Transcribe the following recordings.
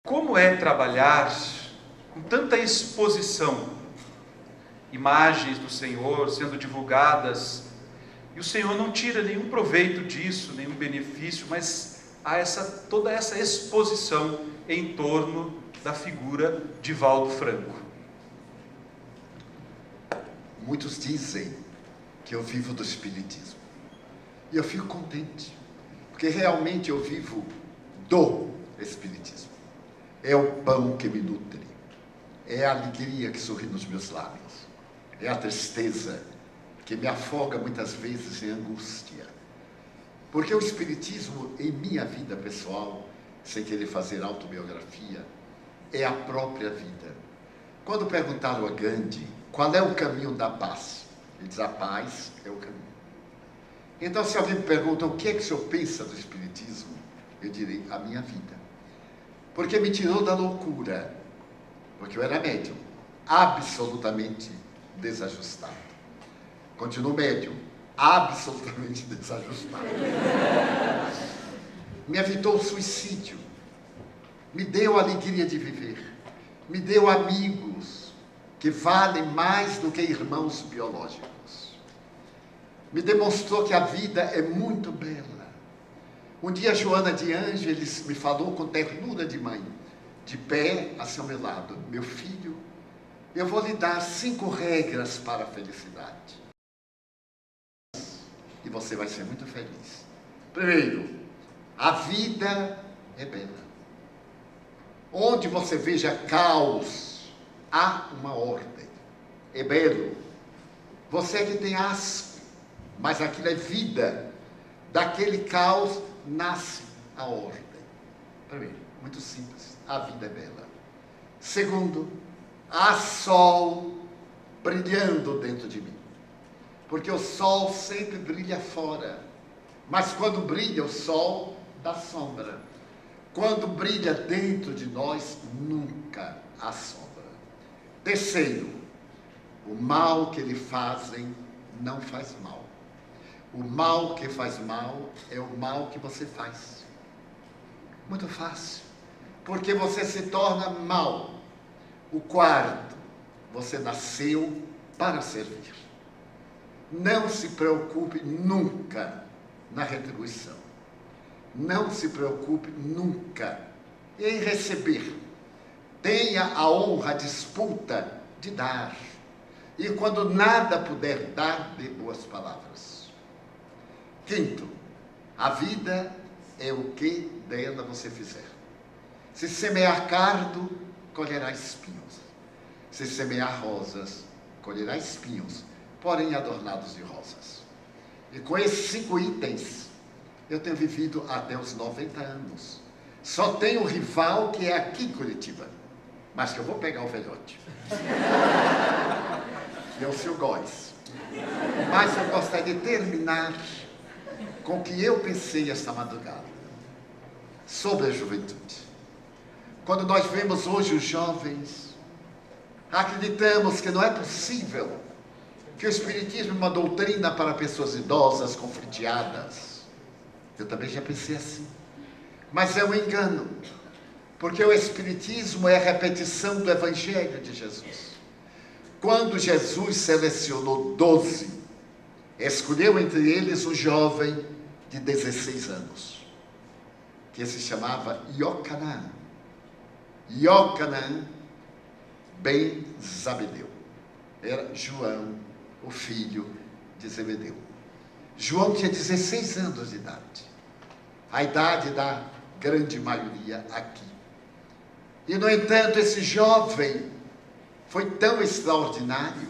Como é trabalhar com tanta exposição, imagens do Senhor sendo divulgadas, e o Senhor não tira nenhum proveito disso, nenhum benefício, mas há toda essa exposição em torno da figura de Valdo Franco. Muitos dizem que eu vivo do Espiritismo, e eu fico contente, porque realmente eu vivo do Espiritismo. É o pão que me nutre, é a alegria que sorri nos meus lábios, é a tristeza que me afoga muitas vezes em angústia. Porque o Espiritismo, em minha vida pessoal, sem querer fazer autobiografia, é a própria vida. Quando perguntaram a Gandhi qual é o caminho da paz, ele diz: a paz é o caminho. Então, se alguém me pergunta o que é que o senhor pensa do Espiritismo, eu direi: a minha vida. Porque me tirou da loucura, porque eu era médium, absolutamente desajustado. Continuo médium, absolutamente desajustado. Me evitou o suicídio, me deu a alegria de viver, me deu amigos que valem mais do que irmãos biológicos. Me demonstrou que a vida é muito bela. Um dia, Joana de Ângeles me falou com ternura de mãe, de pé a seu lado: meu filho, eu vou lhe dar 5 regras para a felicidade. E você vai ser muito feliz. Primeiro, a vida é bela. Onde você veja caos, há uma ordem. É belo. Você é que tem asco, mas aquilo é vida. Daquele caos nasce a ordem. Primeiro, muito simples, a vida é bela. Segundo, há sol brilhando dentro de mim. Porque o sol sempre brilha fora. Mas quando brilha o sol, dá sombra. Quando brilha dentro de nós, nunca há sombra. Terceiro, o mal que lhe fazem não faz mal. O mal que faz mal é o mal que você faz. Muito fácil. Porque você se torna mal. O quarto, você nasceu para servir. Não se preocupe nunca na retribuição. Não se preocupe nunca em receber. Tenha a honra, a disputa de dar. E quando nada puder dar, dê boas palavras. Quinto, a vida é o que dela você fizer. Se semear cardo, colherá espinhos. Se semear rosas, colherá espinhos, porém adornados de rosas. E com esses 5 itens, eu tenho vivido até os 90 anos. Só tenho um rival que é aqui em Curitiba, mas que eu vou pegar o velhote. É o seu Góes. Mas eu gostaria de terminar com o que eu pensei esta madrugada sobre a juventude. Quando nós vemos hoje os jovens, acreditamos que não é possível que o Espiritismo é uma doutrina para pessoas idosas, confliteadas. Eu também já pensei assim. Mas é um engano, porque o Espiritismo é a repetição do Evangelho de Jesus. Quando Jesus selecionou 12, escolheu entre eles um jovem de 16 anos, que se chamava Iocanã. Iocanã ben Zabedeu. Era João, o filho de Zebedeu. João tinha 16 anos de idade. A idade da grande maioria aqui. E, no entanto, esse jovem foi tão extraordinário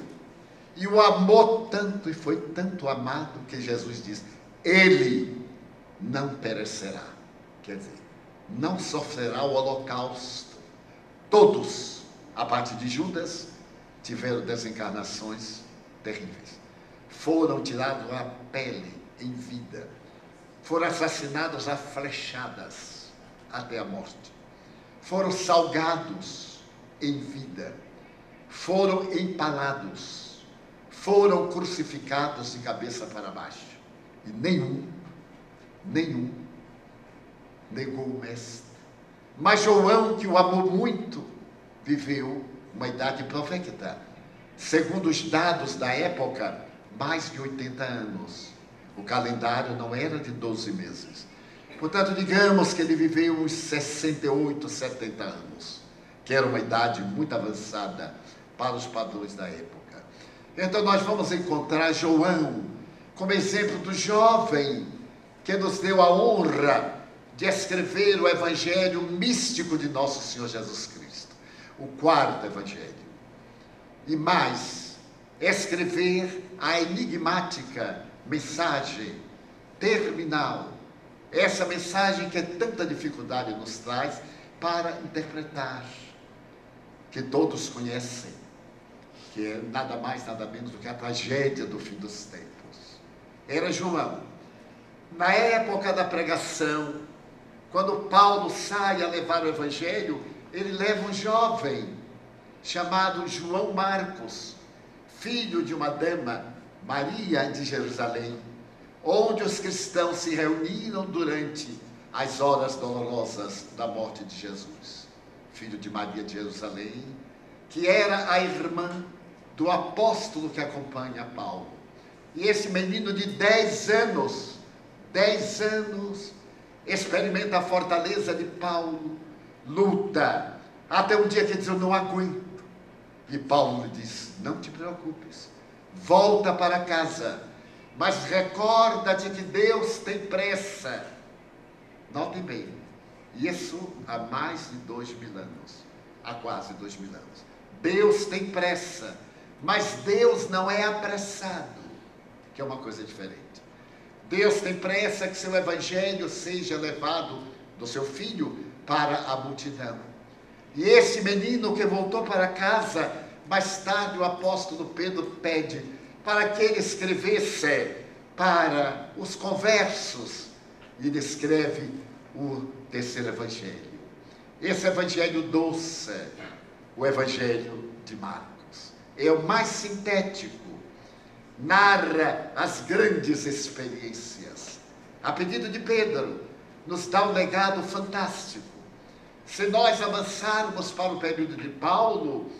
e o amou tanto e foi tanto amado que Jesus diz: ele não perecerá. Quer dizer, não sofrerá o holocausto. Todos, a partir de Judas, tiveram desencarnações terríveis. Foram tirados a pele em vida. Foram assassinados a flechadas até a morte. Foram salgados em vida. Foram empalados. Foram crucificados de cabeça para baixo. E nenhum negou o mestre. Mas João, que o amou muito, viveu uma idade provecta. Segundo os dados da época, mais de 80 anos. O calendário não era de 12 meses. Portanto, digamos que ele viveu uns 68, 70 anos, que era uma idade muito avançada para os padrões da época. Então, nós vamos encontrar João como exemplo do jovem que nos deu a honra de escrever o evangelho místico de nosso Senhor Jesus Cristo, o quarto evangelho. E mais, escrever a enigmática mensagem terminal, essa mensagem que tanta dificuldade nos traz para interpretar, que todos conhecem, que é nada mais, nada menos do que a tragédia do fim dos tempos. Era João. Na época da pregação, quando Paulo sai a levar o evangelho, ele leva um jovem chamado João Marcos, filho de uma dama, Maria de Jerusalém, onde os cristãos se reuniram durante as horas dolorosas da morte de Jesus. Filho de Maria de Jerusalém, que era a irmã do apóstolo que acompanha Paulo. E esse menino de 10 anos, experimenta a fortaleza de Paulo, luta, até um dia que ele diz: eu não aguento. E Paulo lhe diz: não te preocupes, volta para casa, mas recorda-te que Deus tem pressa. Notem bem, isso há mais de 2000 anos, há quase 2000 anos. Deus tem pressa, mas Deus não é apressado, que é uma coisa diferente. Deus tem pressa que seu evangelho seja levado do seu filho para a multidão. E esse menino que voltou para casa, mais tarde o apóstolo Pedro pede para que ele escrevesse para os conversos, e ele escreve o terceiro evangelho. Esse evangelho doce, o evangelho de Marcos, é o mais sintético, narra as grandes experiências. A pedido de Pedro, nos dá um legado fantástico. Se nós avançarmos para o período de Paulo,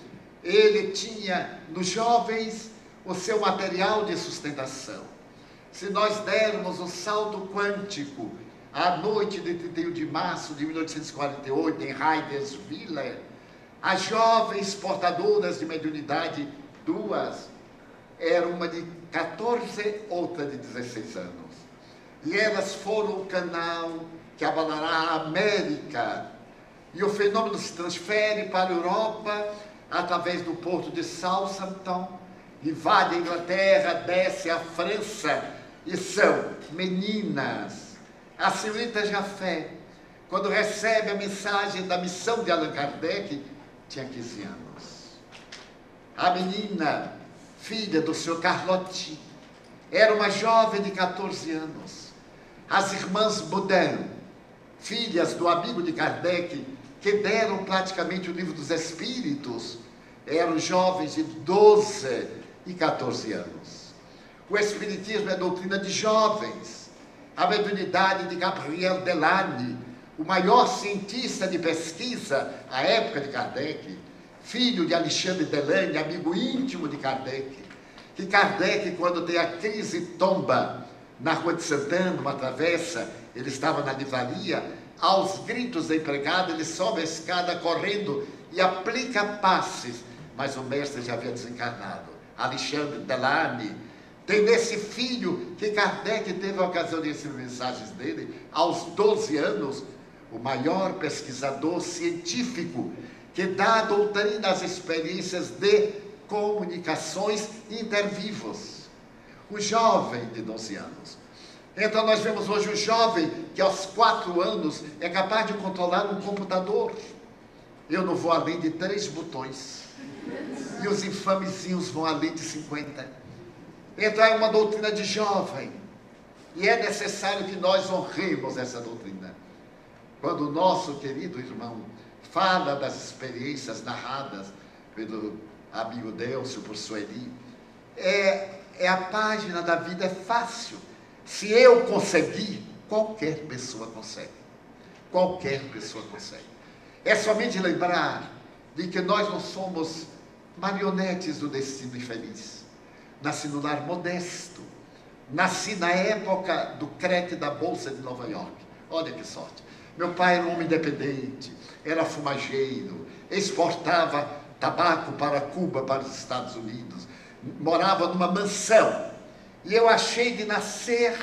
ele tinha nos jovens o seu material de sustentação. Se nós dermos um salto quântico à noite de 31 de março de 1848, em Heiderswiller, as jovens portadoras de mediunidade, duas, era uma de 14, outra de 16 anos. E elas foram o canal que abalará a América. E o fenômeno se transfere para a Europa através do porto de Southampton, invade a Inglaterra, desce a França, e são meninas. A senhorita Jafé, quando recebe a mensagem da missão de Allan Kardec, tinha 15 anos. A menina, filha do senhor Carlotti, era uma jovem de 14 anos. As irmãs Baudin, filhas do amigo de Kardec, que deram praticamente o livro dos Espíritos, eram jovens de 12 e 14 anos. O Espiritismo é doutrina de jovens. A mediunidade de Gabriel Delany, o maior cientista de pesquisa à época de Kardec, filho de Alexandre Delany, amigo íntimo de Kardec, que Kardec, quando tem a crise, tomba na Rua de Santana, uma travessa, ele estava na livraria, aos gritos da empregada, ele sobe a escada correndo e aplica passes, mas o mestre já havia desencarnado. Alexandre Delany tem nesse filho que Kardec teve a ocasião de receber mensagens dele, aos 12 anos, o maior pesquisador científico que dá a doutrina às experiências de comunicações intervivos. O jovem de 12 anos. Então nós vemos hoje o jovem que aos 4 anos é capaz de controlar um computador. Eu não vou além de 3 botões. E os infamezinhos vão além de 50. Então é uma doutrina de jovem. E é necessário que nós honremos essa doutrina. Quando o nosso querido irmão fala das experiências narradas pelo amigo Delcio, por Sueli, é a página da vida, é fácil. Se eu conseguir, qualquer pessoa consegue. Qualquer pessoa consegue. É somente lembrar de que nós não somos marionetes do destino infeliz. Nasci num lar modesto. Nasci na época do crack da Bolsa de Nova York. Olha que sorte. Meu pai era um homem independente, era fumageiro, exportava tabaco para Cuba, para os Estados Unidos, morava numa mansão. E eu achei de nascer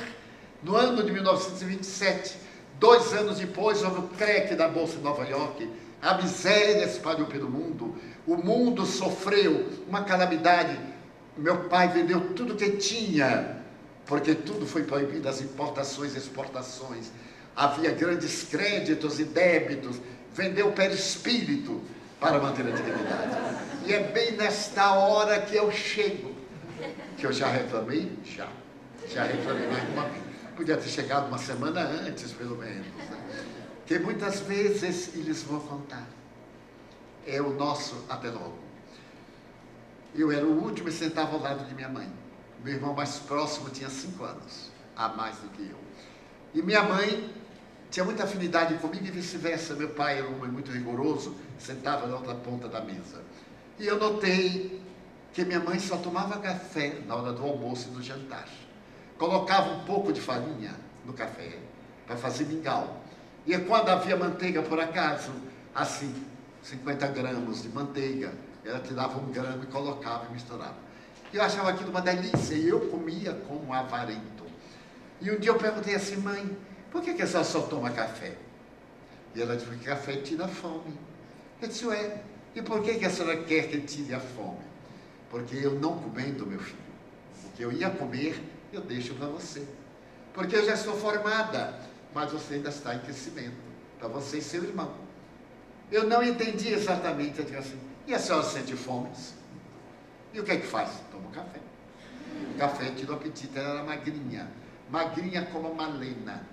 no ano de 1927, 2 anos depois, houve o crack da Bolsa de Nova York, a miséria espalhou pelo mundo, o mundo sofreu uma calamidade. Meu pai vendeu tudo que tinha, porque tudo foi proibido, as importações e exportações. Havia grandes créditos e débitos, vendeu perispírito para manter a dignidade. E é bem nesta hora que eu chego, que eu já reclamei, já reclamei mais uma vez. Podia ter chegado uma semana antes, pelo menos, né? Que muitas vezes eles vão contar. É o nosso até logo. Eu era o último e sentava ao lado de minha mãe. Meu irmão mais próximo tinha 5 anos, a mais do que eu. E minha mãe tinha muita afinidade comigo e vice-versa. Meu pai era um homem muito rigoroso, sentava na outra ponta da mesa. E eu notei que minha mãe só tomava café na hora do almoço e do jantar. Colocava um pouco de farinha no café para fazer mingau. E quando havia manteiga, por acaso, assim, 50 gramas de manteiga, ela tirava 1 grama e colocava e misturava. E eu achava aquilo uma delícia, e eu comia como avarento. E um dia eu perguntei assim, mãe, por que a senhora só toma café? E ela disse, porque café tira a fome. Eu disse, ué, e por que a senhora quer que tire a fome? Porque eu não comendo, meu filho, o que eu ia comer, eu deixo para você. Porque eu já estou formada, mas você ainda está em crescimento, para você e seu irmão. Eu não entendi exatamente, eu disse assim, e a senhora sente fome? E o que é que faz? Toma um café. O café tira o apetite, ela era magrinha como uma lena.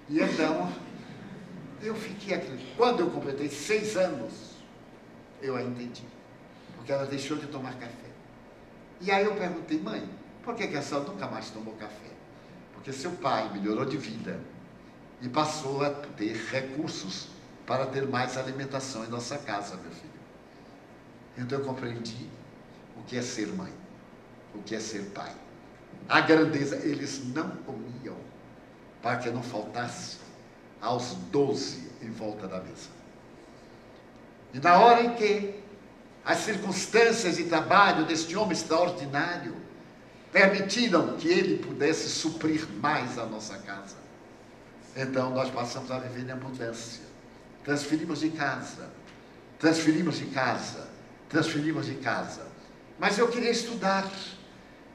E então, eu fiquei aqui. Quando eu completei 6 anos, eu a entendi. Porque ela deixou de tomar café. E aí eu perguntei, mãe, por que a senhora nunca mais tomou café? Porque seu pai melhorou de vida e passou a ter recursos para ter mais alimentação em nossa casa, meu filho. Então eu compreendi o que é ser mãe, o que é ser pai. A grandeza, eles não comiam para que não faltasse aos 12 em volta da mesa. E na hora em que as circunstâncias de trabalho deste homem extraordinário permitiram que ele pudesse suprir mais a nossa casa, então nós passamos a viver em abundância. Transferimos de casa. Mas eu queria estudar.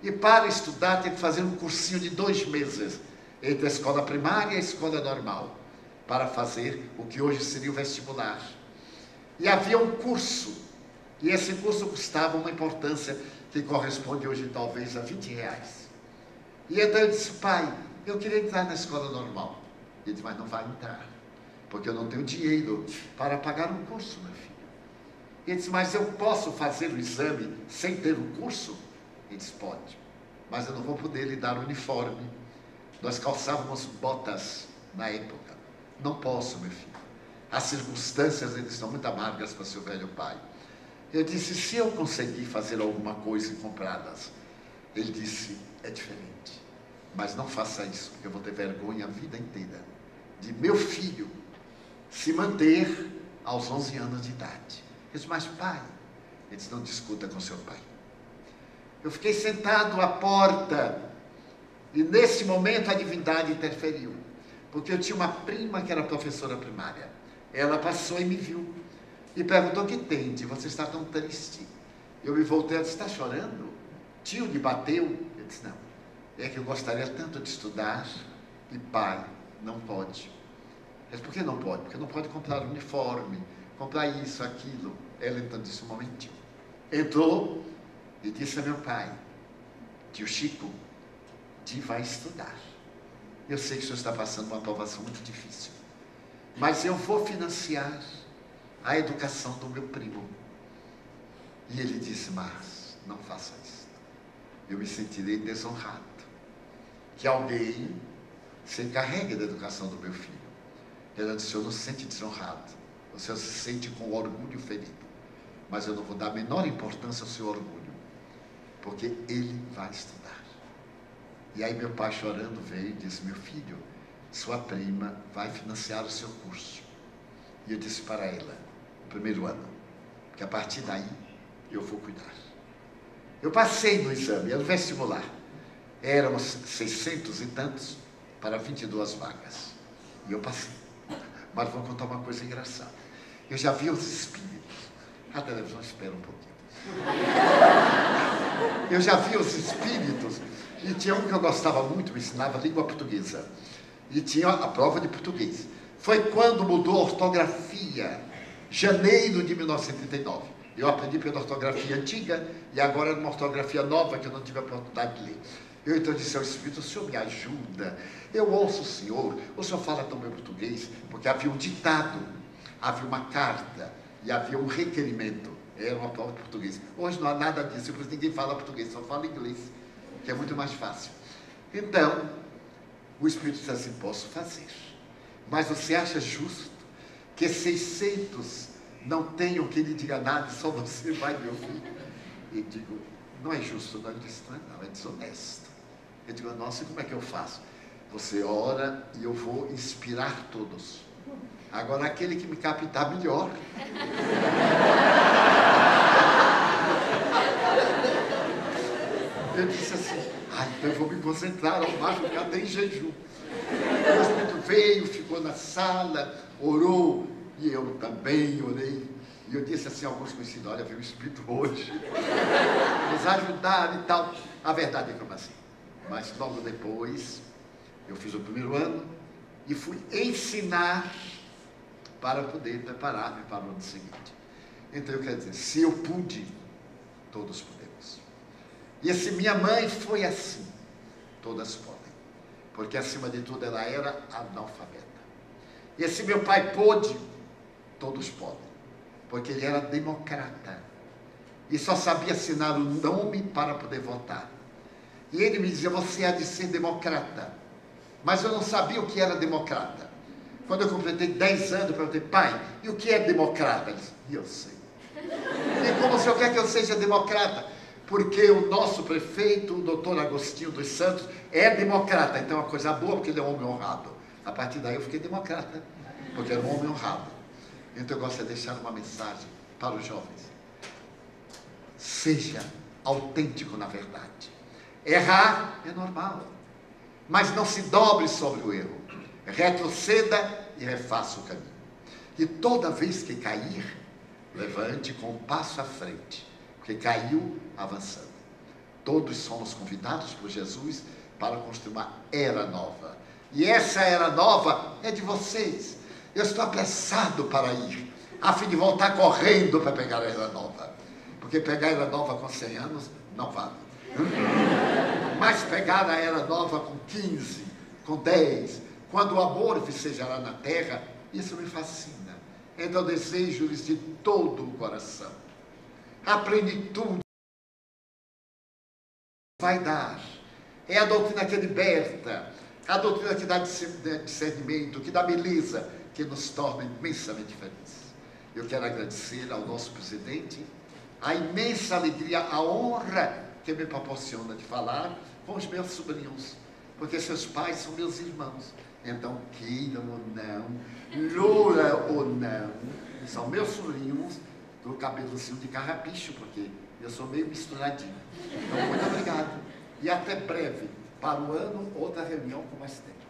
E para estudar, tem que fazer um cursinho de 2 meses, entre a escola primária e a escola normal, para fazer o que hoje seria o vestibular. E havia um curso, e esse curso custava uma importância que corresponde hoje talvez a R$20. E então eu disse, pai, eu queria entrar na escola normal. Ele disse, mas não vai entrar, porque eu não tenho dinheiro para pagar um curso, meu filho. Ele disse, mas eu posso fazer o exame sem ter o curso? Ele disse, pode, mas eu não vou poder lhe dar o uniforme. Nós calçávamos botas na época. Não posso, meu filho. As circunstâncias, eles são muito amargas para seu velho pai. Eu disse, se eu conseguir fazer alguma coisa e comprá-las. Ele disse, é diferente. Mas não faça isso, porque eu vou ter vergonha a vida inteira de meu filho se manter aos 11 anos de idade. Eu disse, mas pai, ele disse, não discuta com seu pai. Eu fiquei sentado à porta, e nesse momento a divindade interferiu, porque eu tinha uma prima que era professora primária. Ela passou e me viu, e perguntou, o que tem, você está tão triste? Eu me voltei e disse, está chorando? Tio lhe bateu? Eu disse, não, é que eu gostaria tanto de estudar, e pai, não pode. Mas por que não pode? Porque não pode comprar uniforme, comprar isso, aquilo. Ela então disse, um momentinho. Entrou e disse a meu pai, tio Chico, Di vai estudar. Eu sei que o senhor está passando uma aprovação muito difícil, mas eu vou financiar a educação do meu primo. E ele disse, mas não faça isso. Eu me sentirei desonrado que alguém se encarregue da educação do meu filho. Ela disse, eu não se sente desonrado. você se sente com o orgulho ferido. Mas eu não vou dar a menor importância ao seu orgulho, porque ele vai estudar. E aí meu pai, chorando, veio e disse: meu filho, sua prima vai financiar o seu curso. E eu disse para ela, no primeiro ano, que a partir daí eu vou cuidar. Eu passei no exame, era o vestibular. Éramos 600 e tantos para 22 vagas. E eu passei. Mas vou contar uma coisa engraçada. Eu já vi os espíritos. A televisão espera um pouquinho. Eu já vi os espíritos. E tinha um que eu gostava muito, me ensinava língua portuguesa. E tinha a prova de português. Foi quando mudou a ortografia. Janeiro de 1939. Eu aprendi pela ortografia antiga e agora uma ortografia nova que eu não tive a oportunidade de ler. Eu então disse ao Espírito: o senhor me ajuda, eu ouço o senhor fala tão bem português, porque havia um ditado, havia uma carta e havia um requerimento, era uma prova de português. Hoje não há nada disso, porque ninguém fala português, só fala inglês, que é muito mais fácil. Então, o Espírito disse assim: posso fazer, mas você acha justo que 600 não tenham quem lhe diga nada, só você vai me ouvir? E digo: não é justo, não. Ele disse: não, é desonesto. Eu digo: nossa, e como é que eu faço? Você ora e eu vou inspirar todos. Agora, aquele que me captar melhor. Eu disse assim: então eu vou me concentrar ao máximo, porque até em jejum. O Espírito veio, ficou na sala, orou, e eu também orei. E eu disse assim a alguns conhecidos: olha, veio o Espírito hoje, nos ajudar e tal. A verdade é que eu assim. Mas logo depois, eu fiz o primeiro ano e fui ensinar para poder preparar-me para o ano seguinte. Então eu quero dizer, se eu pude, todos podemos. E se minha mãe foi assim, todas podem. Porque acima de tudo ela era analfabeta. E se meu pai pôde, todos podem. Porque ele era democrata. E só sabia assinar o nome para poder votar. E ele me dizia: você há de ser democrata. Mas eu não sabia o que era democrata. Quando eu completei 10 anos, eu perguntei: pai, e o que é democrata? Ele disse: eu sei. E como o senhor quer que eu seja democrata? Porque o nosso prefeito, o doutor Agostinho dos Santos, é democrata. Então é uma coisa boa, porque ele é um homem honrado. A partir daí eu fiquei democrata, porque era um homem honrado. Então eu gosto de deixar uma mensagem para os jovens: seja autêntico na verdade. Errar é normal, mas não se dobre sobre o erro. Retroceda e refaça o caminho. E toda vez que cair, levante com um passo à frente, porque caiu avançando. Todos somos convidados por Jesus para construir uma era nova. E essa era nova é de vocês. Eu estou apressado para ir, a fim de voltar correndo para pegar a era nova. Porque pegar a era nova com 100 anos não vale. Mas pegar a era nova com 15, com 10, quando o amor vicejará na terra, isso me fascina. Então desejo-lhes de todo o coração a plenitude vai dar. É a doutrina que liberta, a doutrina que dá discernimento, que dá beleza, que nos torna imensamente felizes. Eu quero agradecer ao nosso presidente a imensa alegria, a honra que me proporciona de falar com os meus sobrinhos, porque seus pais são meus irmãos. Então, queiram ou não, loura ou não, são meus sobrinhos do cabelozinho de carrapicho, porque eu sou meio misturadinho. Então, muito obrigado. E até breve, para o ano, outra reunião com mais tempo.